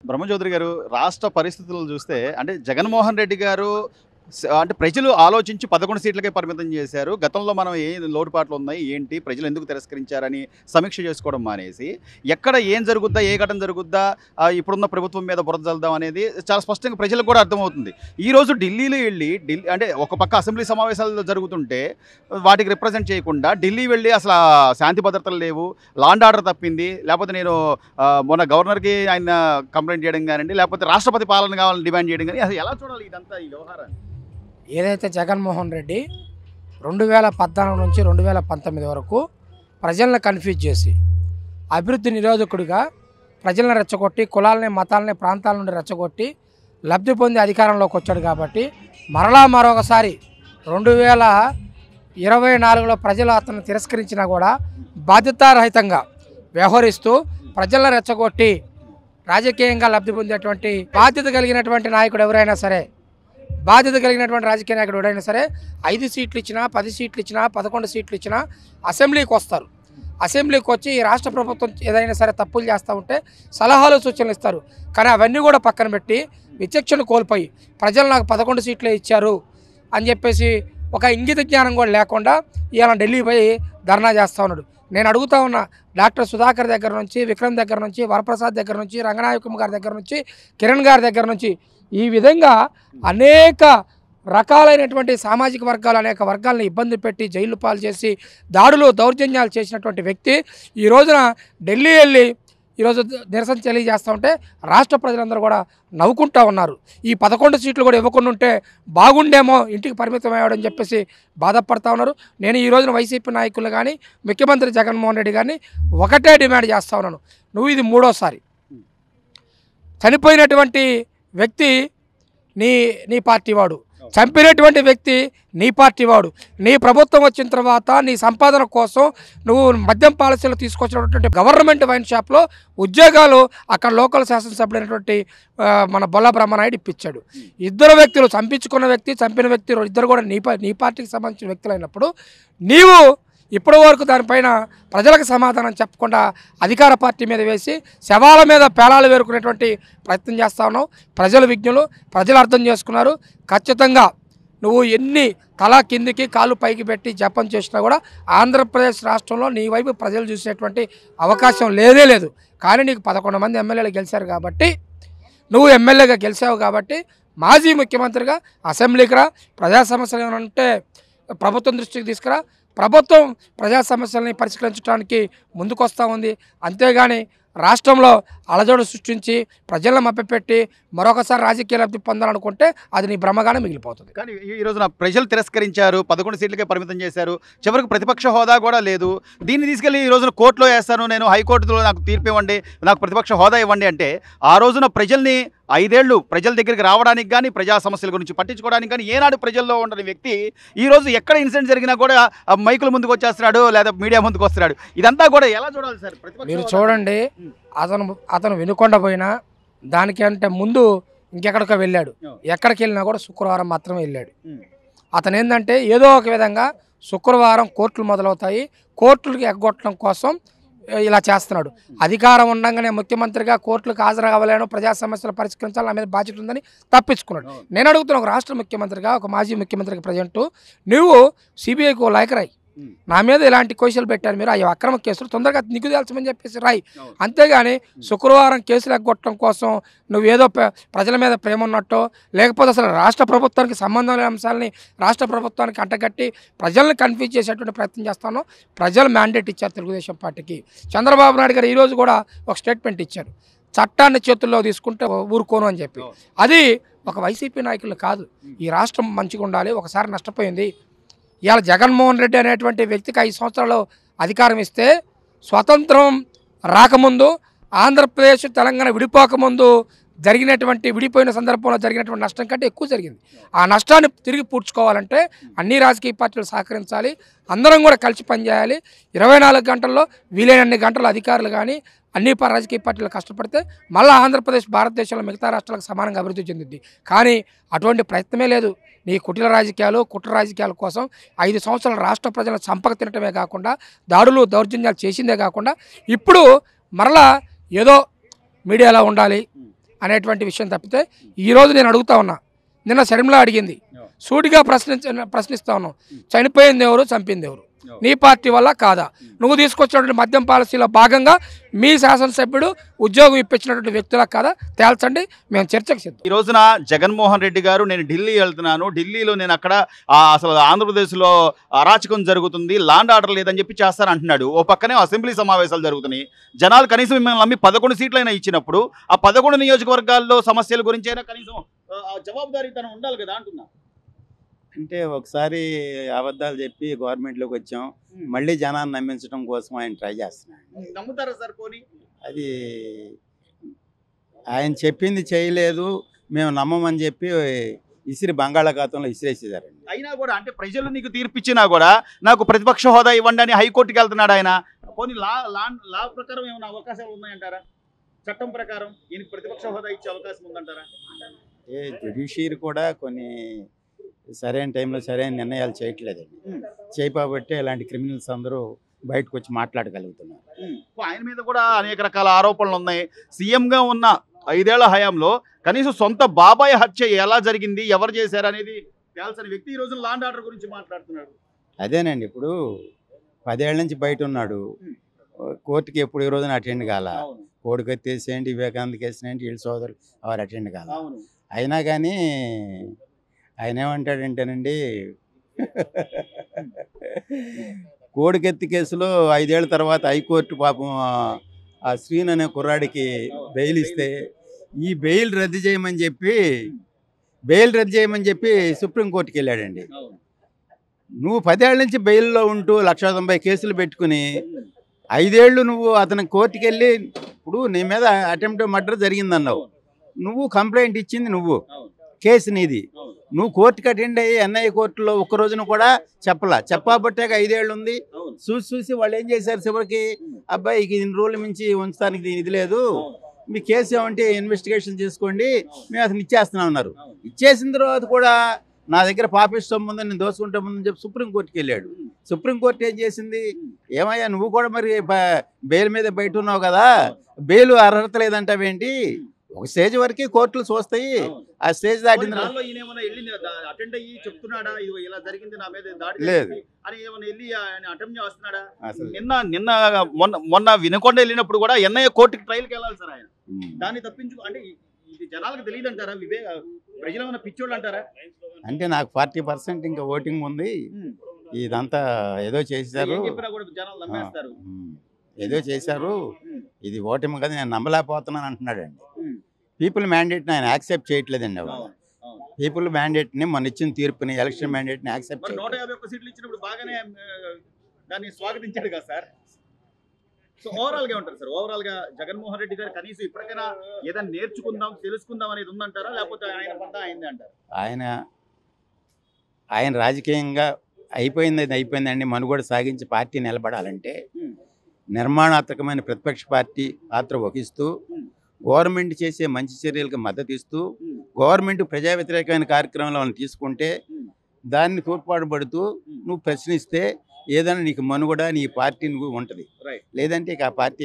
బ్రహ్మజ్యోతి గారు రాష్ట్ర పరిస్థితులను చూస్తే అంటే జగన్మోహన్ రెడ్డి గారు అంటే ప్రజలు ఆలోచించి 11 సీట్లకే పరిమితం చేశారు. గతంలో మనం ఏ లోటుపాట్లు ఉన్నాయి, ఏంటి, ప్రజలు ఎందుకు తిరస్కరించారని సమీక్ష చేసుకోవడం మానేసి, ఎక్కడ ఏం జరుగుద్దా, ఏ ఘటన జరుగుద్దా, ఇప్పుడున్న ప్రభుత్వం మీద బురద జల్దాం అనేది చాలా స్పష్టంగా ప్రజలకు కూడా అర్థమవుతుంది. ఈరోజు ఢిల్లీలో వెళ్ళి అంటే ఒక పక్క అసెంబ్లీ సమావేశాలు జరుగుతుంటే వాటికి రిప్రజెంట్ చేయకుండా ఢిల్లీ వెళ్ళి అసలు శాంతి భద్రతలు లేవు, లా అండ్ ఆర్డర్ తప్పింది, లేకపోతే నేను మొన్న గవర్నర్కి ఆయన కంప్లైంట్ చేయడం కానివ్వండి, లేకపోతే రాష్ట్రపతి పాలన కావాలని డిమాండ్ చేయడం కానీ అసలు ఎలా చూడాలి ఇదంతా ఈ వ్యవహారాన్ని? ఏదైతే జగన్మోహన్ రెడ్డి 2014 నుంచి 2019 వరకు ప్రజలను కన్ఫ్యూజ్ చేసి అభివృద్ధి నిరోధకుడిగా ప్రజలను రెచ్చగొట్టి కులాలని మతాలని ప్రాంతాల నుండి రెచ్చగొట్టి లబ్ధి పొంది అధికారంలోకి వచ్చాడు. కాబట్టి మరొకసారి 2024లో ప్రజలు అతను తిరస్కరించినా కూడా బాధ్యతారహితంగా వ్యవహరిస్తూ ప్రజలను రెచ్చగొట్టి రాజకీయంగా లబ్ధి పొందేటువంటి బాధ్యత కలిగినటువంటి నాయకుడు ఎవరైనా సరే, బాధ్యత కలిగినటువంటి రాజకీయ నాయకుడు ఎవరైనా సరే 5 సీట్లు ఇచ్చినా 10 సీట్లు ఇచ్చినా 11 సీట్లు ఇచ్చినా అసెంబ్లీకి వస్తారు. అసెంబ్లీకి వచ్చి ఈ రాష్ట్ర ప్రభుత్వం ఏదైనా సరే తప్పులు చేస్తూ ఉంటే సలహాలు సూచనలు ఇస్తారు. కానీ అవన్నీ కూడా పక్కన పెట్టి విచక్షణ కోల్పోయి ప్రజలు నాకు 11 సీట్లే ఇచ్చారు అని చెప్పేసి ఒక ఇంగిత జ్ఞానం కూడా లేకుండా ఇవాళ ఢిల్లీ పోయి ధర్నా చేస్తూ ఉన్నాడు. నేను అడుగుతా ఉన్నా, డాక్టర్ సుధాకర్ దగ్గర నుంచి, విక్రమ్ దగ్గర నుంచి, వరప్రసాద్ దగ్గర నుంచి, రంగనాయకం గారి దగ్గర నుంచి, కిరణ్ గారి దగ్గర నుంచి ఈ విధంగా అనేక రకాలైనటువంటి సామాజిక వర్గాలు అనేక వర్గాలను ఇబ్బంది పెట్టి జైలు పాలు చేసి దాడులు దౌర్జన్యాలు చేసినటువంటి వ్యక్తి ఈ రోజున ఢిల్లీ వెళ్ళి ఈరోజు నిరసన తెలియజేస్తూ ఉంటే రాష్ట్ర ప్రజలందరూ కూడా నవ్వుకుంటూ ఉన్నారు. ఈ 11 సీట్లు కూడా ఇవ్వకుండా ఉంటే బాగుండేమో, ఇంటికి పరిమితం అయ్యాడని చెప్పేసి బాధపడతా ఉన్నారు. నేను ఈ రోజున వైసీపీ నాయకులు కానీ ముఖ్యమంత్రి జగన్మోహన్ రెడ్డి గారిని ఒకటే డిమాండ్ చేస్తూ ఉన్నాను. నువ్వు ఇది 3వసారి చనిపోయినటువంటి వ్యక్తి నీ పార్టీ వాడు, చంపినటువంటి వ్యక్తి నీ పార్టీ వాడు. నీ ప్రభుత్వం వచ్చిన తర్వాత నీ సంపాదన కోసం నువ్వు మద్యం పాలసీలు తీసుకొచ్చినటువంటి గవర్నమెంట్ వైన్ షాప్లో ఉద్యోగాలు అక్కడ లోకల్ శాసనసభ్యుడైనటువంటి మన బొల్ల బ్రహ్మనాయుడు ఇప్పించాడు. ఇద్దరు వ్యక్తులు, చంపించుకున్న వ్యక్తి చంపిన వ్యక్తి ఇద్దరు కూడా నీ పార్టీకి సంబంధించిన వ్యక్తులైనప్పుడు నీవు ఇప్పటి వరకు దానిపైన ప్రజలకు సమాధానం చెప్పకుండా అధికార పార్టీ మీద వేసి శవాల మీద పేలాలు వేరుకునేటువంటి ప్రయత్నం చేస్తా ఉన్నావు. ప్రజలు విజ్ఞులు, ప్రజలు అర్థం చేసుకున్నారు. ఖచ్చితంగా నువ్వు ఎన్ని తల కిందికి కాళ్ళు పైకి పెట్టి జపం చేసినా కూడా ఆంధ్రప్రదేశ్ రాష్ట్రంలో నీ వైపు ప్రజలు చూసేటువంటి అవకాశం లేదే లేదు. కానీ నీకు 11 మంది ఎమ్మెల్యేలు గెలిచారు కాబట్టి, నువ్వు ఎమ్మెల్యేగా గెలిచావు కాబట్టి మాజీ ముఖ్యమంత్రిగా అసెంబ్లీకి రా, ప్రజా సమస్యలు ఏమైనా ఉంటే ప్రభుత్వం దృష్టికి తీసుకురా, ప్రభుత్వం ప్రజా సమస్యలని పరిష్కరించడానికి ముందుకొస్తూ ఉంది. అంతేగాని రాష్ట్రంలో అలజోడు సృష్టించి ప్రజలను మభ్యపెట్టి మరొకసారి రాజకీయ లబ్ధి పొందాలనుకుంటే అది నీ భ్రమగానే మిగిలిపోతుంది. కానీ ఈ రోజున ప్రజలు తిరస్కరించారు, 11 సీట్లకే పరిమితం చేశారు, చివరికి ప్రతిపక్ష హోదా కూడా లేదు. దీన్ని తీసుకెళ్ళి ఈ రోజున కోర్టులో వేస్తాను, నేను హైకోర్టులో నాకు తీర్పు ఇవ్వండి, నాకు ప్రతిపక్ష హోదా ఇవ్వండి అంటే ఆ రోజున ప్రజల్ని 5 ఏళ్ళు ప్రజల దగ్గరికి రావడానికి కానీ ప్రజా సమస్యల గురించి పట్టించుకోవడానికి కానీ ఏనాడు ప్రజల్లో ఉండని వ్యక్తి ఈరోజు ఎక్కడ ఇన్సిడెంట్ జరిగినా కూడా మైకుల ముందుకు వచ్చేస్తున్నాడు, లేదా మీడియా ముందుకు వస్తున్నాడు. ఇదంతా కూడా ఎలా చూడాలి సార్? మీరు చూడండి, అతను వినుకొండ పోయినా దానికంటే ముందు ఇంకెక్కడికో వెళ్ళాడు. ఎక్కడికి వెళ్ళినా కూడా శుక్రవారం మాత్రమే వెళ్ళాడు. అతను ఏంటంటే ఏదో ఒక విధంగా శుక్రవారం కోర్టులు మొదలవుతాయి, కోర్టులకి ఎగ్గొట్టడం కోసం ఇలా చేస్తున్నాడు. అధికారం ఉండగానే ముఖ్యమంత్రిగా కోర్టులకు హాజరు కావాలను, ప్రజా సమస్యలు పరిష్కరించాలి, నా మీద బాధ్యత ఉందని తప్పించుకున్నాడు. నేను అడుగుతున్నా, ఒక రాష్ట్ర ముఖ్యమంత్రిగా, ఒక మాజీ ముఖ్యమంత్రికి ప్రజెంట్ నువ్వు సిబిఐకి లైక్ రాయి, నా మీద ఇలాంటి కేసులు పెట్టారు మీరు, అవి అక్రమ కేసులు, తొందరగా నిగ్గుదేల్చమని చెప్పేసి రాయి. అంతేగాని శుక్రవారం కేసులు ఎగ్గొట్టడం కోసం నువ్వు ఏదో ప్రజల మీద ప్రేమ ఉన్నట్టో, లేకపోతే అసలు రాష్ట్ర ప్రభుత్వానికి సంబంధం లేని అంశాలని రాష్ట్ర ప్రభుత్వానికి అంటగట్టి ప్రజల్ని కన్ఫ్యూజ్ చేసేటువంటి ప్రయత్నం చేస్తాను. ప్రజలు మ్యాండేట్ ఇచ్చారు తెలుగుదేశం పార్టీకి. చంద్రబాబు నాయుడు గారు ఈరోజు కూడా ఒక స్టేట్మెంట్ ఇచ్చారు, చట్టాన్ని చేతుల్లో తీసుకుంటే ఊరుకోను అని చెప్పి. అది ఒక వైసీపీ నాయకులు కాదు. ఈ రాష్ట్రం మంచిగా ఉండాలి, ఒకసారి నష్టపోయింది. ఇవాళ జగన్మోహన్ రెడ్డి అనేటువంటి వ్యక్తికి 5 సంవత్సరాలు అధికారం ఇస్తే, స్వతంత్రం రాకముందు ఆంధ్రప్రదేశ్ తెలంగాణ విడిపోకముందు విడిపోయిన సందర్భంలో జరిగినటువంటి నష్టం కంటే ఎక్కువ జరిగింది. ఆ నష్టాన్ని తిరిగి పూడ్చుకోవాలంటే అన్ని రాజకీయ పార్టీలు సహకరించాలి, అందరం కూడా కలిసి పనిచేయాలి. 24 గంటల్లో వీలైనన్ని గంటలు అధికారులు కానీ అన్ని రాజకీయ పార్టీలు కష్టపడితే మళ్ళీ ఆంధ్రప్రదేశ్ భారతదేశంలో మిగతా రాష్ట్రాలకు సమానంగా అభివృద్ధి చెందింది. కానీ అటువంటి ప్రయత్నమే లేదు. నీ కుటిల రాజకీయాలు, కుట్ర రాజకీయాల కోసం 5 సంవత్సరాల రాష్ట్ర ప్రజలను చంపక తినటమే కాకుండా దాడులు దౌర్జన్యాలు చేసిందే కాకుండా ఇప్పుడు మరలా ఏదో మీడియాలో ఉండాలి, అనేటువంటి విషయం తప్పితే ఈరోజు నేను అడుగుతా ఉన్నా, నిన్న శర్మిల అడిగింది, సూటిగా ప్రశ్నిస్తా ఉన్నాం, చనిపోయింది ఎవరు, చంపింది ఎవరు, నీ పార్టీ వల్ల కాదా? నువ్వు తీసుకొచ్చినటువంటి మద్యం పాలసీలో భాగంగా మీ శాసనసభ్యుడు ఉద్యోగం ఇప్పించినటువంటి వ్యక్తులకు కాదా తేల్చండి, మేము చర్చకు సిద్ధం. ఈ రోజున జగన్మోహన్ రెడ్డి గారు నేను ఢిల్లీ వెళ్తున్నాను, ఢిల్లీలో నేను అక్కడ అసలు ఆంధ్రప్రదేశ్లో అరాచకం జరుగుతుంది, లాండ్ ఆర్డర్ లేదని చెప్పి చేస్తానంటున్నాడు. ఓ పక్కనే అసెంబ్లీ సమావేశాలు జరుగుతున్నాయి, జనాలు కనీసం మిమ్మల్ని నమ్మి 11 సీట్లైనా ఇచ్చినప్పుడు ఆ 11 నియోజకవర్గాల్లో సమస్యల గురించి అయినా కనీసం జవాబుదారీతనం ఉండాలి కదా అంటున్నా. అంటే ఒకసారి అబద్ధాలు చెప్పి గవర్నమెంట్లోకి వచ్చాం, మళ్ళీ జనాన్ని నమ్మించడం కోసం ఆయన ట్రై చేస్తున్నాడు. నమ్ముతారా సార్? పోనీ అది ఆయన చెప్పింది చేయలేదు, మేము నమ్మమని చెప్పి బంగాళాఖాతంలో ఇసిరేసేదారండి. అయినా కూడా అంటే ప్రజలు నీకు తీర్పిచ్చినా కూడా నాకు ప్రతిపక్ష హోదా ఇవ్వండి అని హైకోర్టుకి వెళ్తున్నాడు ఆయన. పోనీ లా ప్రకారం ఏమైనా అవకాశాలు ఉన్నాయంటారా? చట్టం ప్రకారం ఈయనకి ప్రతిపక్ష హోదా ఇచ్చే అవకాశం ఉందంటారా? జ్యుడిషియరీ కూడా కొన్ని సరైన టైంలో సరైన నిర్ణయాలు చేయట్లేదండి. చేయబట్టే ఇలాంటి క్రిమినల్స్ అందరూ బయటకు వచ్చి మాట్లాడగలుగుతున్నారు. ఆయన మీద కూడా అనేక రకాల ఆరోపణలు ఉన్నాయి. సీఎంగా ఉన్న 5 ఏళ్ల హయాంలో కనీసం సొంత బాబాయ్ హత్య ఎలా జరిగింది, ఎవరు చేశారు అనేది తేల్సిన వ్యక్తి ఈ రోజు లాండ్ ఆర్డర్ గురించి మాట్లాడుతున్నాడు. అదేనండి, ఇప్పుడు 10 ఏళ్ల నుంచి బయట ఉన్నాడు, కోర్టుకి ఎప్పుడు ఈ రోజున అటెండ్ కాల. కోడికత్తి కేసు ఏంటి, వివేకానంద కేసు ఏంటి, వీళ్ళ సోదరులు ఎవరు అటెండ్ కాల. అయినా కానీ ఆయన ఏమంటాడంటేనండి, కోడికత్తి కేసులో 5 ఏళ్ల తర్వాత హైకోర్టు పాపం ఆ శ్రీన్ అనే కుర్రాడికి బెయిల్ ఇస్తే ఈ బెయిల్ రద్దు చేయమని చెప్పి సుప్రీంకోర్టుకి వెళ్ళాడండి. నువ్వు 10 ఏళ్ల నుంచి బెయిల్లో ఉంటూ 190 కేసులు పెట్టుకుని 5 ఏళ్ళు నువ్వు అతని కోర్టుకి వెళ్ళి, ఇప్పుడు నీ మీద అటెంప్ట్ మర్డర్ జరిగిందన్నావు, నువ్వు కంప్లైంట్ ఇచ్చింది నువ్వు, కేసు నీది, నువ్వు కోర్టుకి అటెండ్ అయ్యి ఎన్ఐఏ కోర్టులో ఒక్క రోజున కూడా చెప్పబట్టాక 5 ఏళ్ళు ఉంది. చూసి వాళ్ళు ఏం చేశారు, చివరికి అబ్బాయికి ఇన్ని రోజుల మించి ఉంచడానికి ఇది లేదు, మీ కేసు ఏమంటే ఇన్వెస్టిగేషన్ చేసుకోండి, మేము అతను ఇచ్చేస్తున్నాం అన్నారు. ఇచ్చేసిన తర్వాత కూడా నా దగ్గర పాపిష్టం ఉందని, నేను దోసుకుంటామని చెప్పి సుప్రీంకోర్టుకి వెళ్ళాడు. సుప్రీంకోర్టు ఏం చేసింది, ఏమయ్యా నువ్వు కూడా మరి బెయిల్ మీద బయట ఉన్నావు కదా, బెయిల్ అర్హత లేదంటావేంటి, ఒక స్టేజ్ వరకు కోర్టులు చూస్తాయి, ఆ స్టేజ్ దాటిన లేదు. మొన్న వినకొండ వెళ్ళినప్పుడు కూడా ఎన్ఐఏ కోర్టుకి ట్రయల్కి వెళ్ళాలి సార్ ఆయన. దాన్ని తప్పించు అంటే ఇది జనాలకు తెలియదు అంటారా? ప్రజలు ఏమైనా పిచ్చోళ్ళు అంటారా? అంటే నాకు 40% ఇంకా ఓటింగ్ ఉంది, ఇదంతా ఏదో చేశారు, ఏదో చేశారు, ఇది ఓటమి కదా, నేను నమ్మలేకపోతున్నాను అంటున్నాడండి. పీపుల్ మ్యాండేట్ని ఆయన యాక్సెప్ట్ చేయట్లేదండి. పీపుల్ మ్యాండేట్ని మన ఇచ్చిన తీర్పుని, ఎలక్షన్ మ్యాండేట్ని యాక్సెప్ట్ చేయట్లేదు. 151 సీట్లు ఇచ్చినప్పుడు బాగానే దాన్ని స్వాగతించాడు కదా సార్. సో ఓవరాల్ గా ఉంటారు సార్, ఓవరాల్ గా జగన్మోహన్ రెడ్డి గారు కనీసం ఇప్పటికైనా ఏదైనా నేర్చుకుందాం, తెలుసుకుందాం అనేది ఉందంటారా, లేకపోతే ఆయన పంట అయింది అంటారు? ఆయన రాజకీయంగా అయిపోయిందండి. మనుగోడు సాగించి పార్టీ నిలబడాలంటే నిర్మాణాత్మకమైన ప్రతిపక్ష పార్టీ పాత్ర వహిస్తూ, గవర్నమెంట్ చేసే మంచి చర్యలకు మద్దతు ఇస్తూ, గవర్నమెంట్ ప్రజా వ్యతిరేకమైన కార్యక్రమాలను తీసుకుంటే దాన్ని తోడ్పాటుపడుతూ నువ్వు ప్రశ్నిస్తే ఏదైనా నీకు మనుగడ, నీ పార్టీ నువ్వు ఉంటుంది. లేదంటే ఇక ఆ పార్టీ